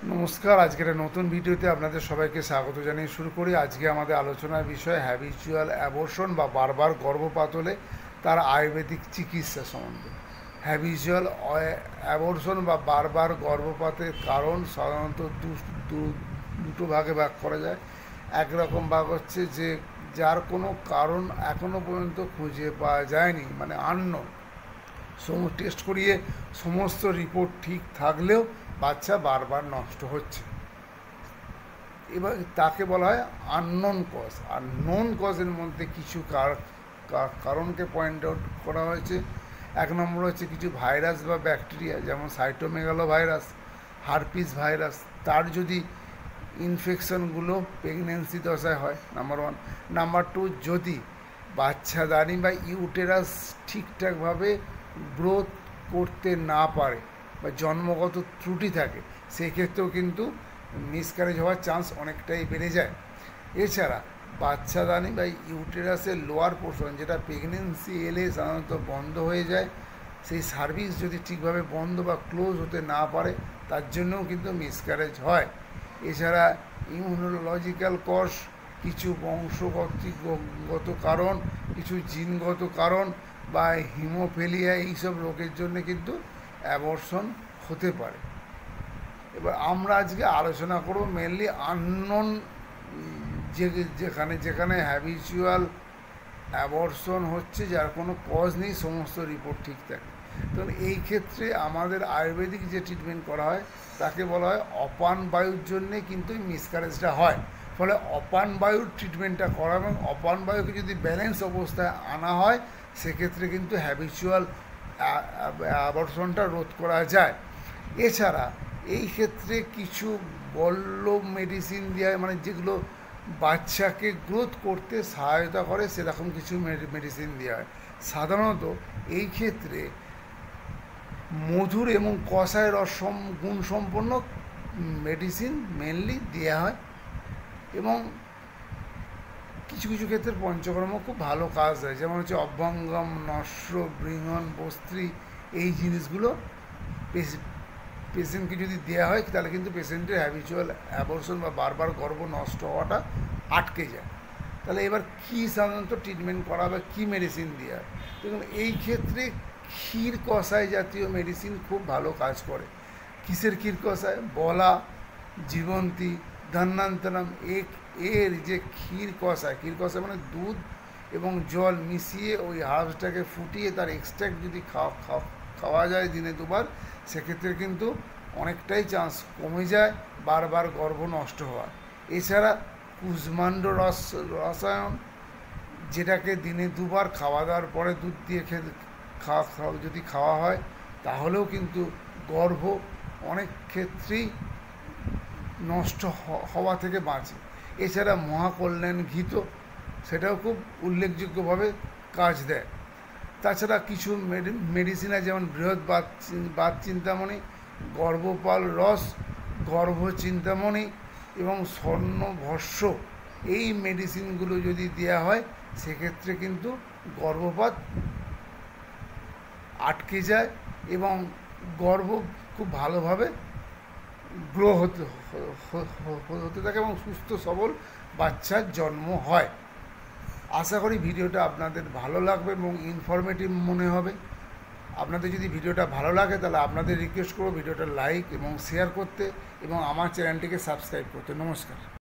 নমস্কার। আজকের নতুন ভিডিওতে আপনাদের সবাইকে স্বাগত জানিয়ে শুরু করি। আজকে আমাদের আলোচনার বিষয় হ্যাবিচুয়াল অ্যাবর্শন বা বারবার গর্ভপাত হলে তার আয়ুর্বেদিক চিকিৎসা সম্বন্ধে। হ্যাবিচুয়াল অ্যাবর্শন বা বারবার গর্ভপাতের কারণ সাধারণত দুটো ভাগে ভাগ করা যায়। একরকম ভাগ হচ্ছে যে যার কোনো কারণ এখনো পর্যন্ত খুঁজে পাওয়া যায়নি, মানে আননোন। টেস্ট করিয়ে সমস্ত রিপোর্ট ঠিক থাকলেও বাচ্চা বারবার নষ্ট হচ্ছে, এবার তাকে বলা হয় আননোন কজ। আর নোন কজের মধ্যে কিছু কারণকে পয়েন্ট আউট করা হয়েছে। এক নম্বর হচ্ছে কিছু ভাইরাস বা ব্যাকটেরিয়া, যেমন সাইটোমেগালো ভাইরাস, হারপিস ভাইরাস, তার যদি ইনফেকশনগুলো প্রেগনেন্সি দশায় হয়, নাম্বার ওয়ান। নাম্বার টু, যদি বাচ্চাদানি বা ইউটেরাস ঠিকঠাকভাবে গ্রোথ করতে না পারে বা জন্মগত ত্রুটি থাকে, সেক্ষেত্রেও কিন্তু মিসক্যারেজ হওয়ার চান্স অনেকটাই বেড়ে যায়। এছাড়া বাচ্চাদানি বা ইউটেরাসের লোয়ার পোর্শন, যেটা প্রেগনেন্সি এলে সাধারণত বন্ধ হয়ে যায়, সেই সার্ভিস যদি ঠিকভাবে বন্ধ বা ক্লোজ হতে না পারে, তার জন্যও কিন্তু মিসক্যারেজ হয়। এছাড়া ইমিউনোলজিক্যাল কজ, কিছু বংশগত কারণ, কিছু জিনগত কারণ বা হিমোফেলিয়া, এইসব রোগের জন্য কিন্তু অ্যাবর্শন হতে পারে। এবার আমরা আজকে আলোচনা করব মেনলি আননোন, যেখানে যেখানে হ্যাবিচুয়াল অ্যাবর্শন হচ্ছে, যার কোনো কজ নেই, সমস্ত রিপোর্ট ঠিক থাকে। তখন এই ক্ষেত্রে আমাদের আয়ুর্বেদিক যে ট্রিটমেন্ট করা হয় তাকে বলা হয় অপান বায়ুর জন্যে কিন্তু মিসক্যারেজটা হয়। ফলে অপান বায়ুর ট্রিটমেন্টটা করা এবং অপান বায়ুকে যদি ব্যালেন্স অবস্থায় আনা হয়, সেক্ষেত্রে কিন্তু হ্যাবিচুয়াল অ্যাবর্শনটা রোধ করা যায়। এছাড়া এই ক্ষেত্রে কিছু বল্য মেডিসিন দেওয়া হয়, মানে যেগুলো বাচ্চাকে গ্রোথ করতে সহায়তা করে, সেরকম কিছু মেডিসিন দেওয়া হয়। সাধারণত এই ক্ষেত্রে মধুর এবং কষায় রস গুণসম্পন্ন মেডিসিন মেনলি দেওয়া হয়, এবং কিছু কিছু ক্ষেত্রে পঞ্চকর্ম খুব ভালো কাজ দেয়, যেমন হচ্ছে অভ্যঙ্গম, নস্র, বৃহণ, বস্ত্রী, এই জিনিসগুলো পেশেন্টকে যদি দেওয়া হয়, তাহলে কিন্তু পেশেন্টের হ্যাবিচুয়াল অ্যাবর্শন বা বারবার গর্ভ নষ্ট হওয়াটা আটকে যায়। তাহলে এবার কী সাধারণত ট্রিটমেন্ট করা হবে, কী মেডিসিন দেওয়া হয়? দেখুন, এই ক্ষেত্রে ক্ষীর কষায় জাতীয় মেডিসিন খুব ভালো কাজ করে। কিসের ক্ষীর কষায়? বলা, জীবন্তী, ধন্যান্তরম, এর যে ক্ষীর কষায় মানে দুধ এবং জল মিশিয়ে ওই হার্বসটাকে ফুটিয়ে তার এক্সট্রাক্ট যদি খাওয়া যায় দিনে দুবার, সেক্ষেত্রে কিন্তু অনেকটাই চান্স কমে যায় বারবার গর্ভ নষ্ট হওয়ার। এছাড়া কুষ্মাণ্ড রসায়ন, যেটাকে দিনে দুবার খাওয়া দাওয়ার পরে দুধ দিয়ে যদি খাওয়া হয়, তাহলেও কিন্তু গর্ভ অনেক ক্ষেত্রেই নষ্ট হওয়া থেকে বাঁচে। এছাড়া মহাকল্যাণ ঘিত, সেটাও খুব উল্লেখযোগ্যভাবে কাজ দেয়। তাছাড়া কিছু মেডিসিন আছে, যেমন বৃহৎ বাত চিন্তামণি, গর্ভপাল রস, গর্ভ চিন্তামণি এবং স্বর্ণভস্য, এই মেডিসিনগুলো যদি দেওয়া হয়, সেক্ষেত্রে কিন্তু গর্ভপাত আটকে যায় এবং গর্ভ খুব ভালোভাবে গ্রো হতে থাকে এবং সুস্থ সবল বাচ্চার জন্ম হয়। আশা করি ভিডিওটা আপনাদের ভালো লাগবে এবং ইনফরমেটিভ মনে হবে। আপনাদের যদি ভিডিওটা ভালো লাগে, তাহলে আপনাদের রিকোয়েস্ট করব ভিডিওটা লাইক এবং শেয়ার করতে এবং আমার চ্যানেলটিকে সাবস্ক্রাইব করতে। নমস্কার।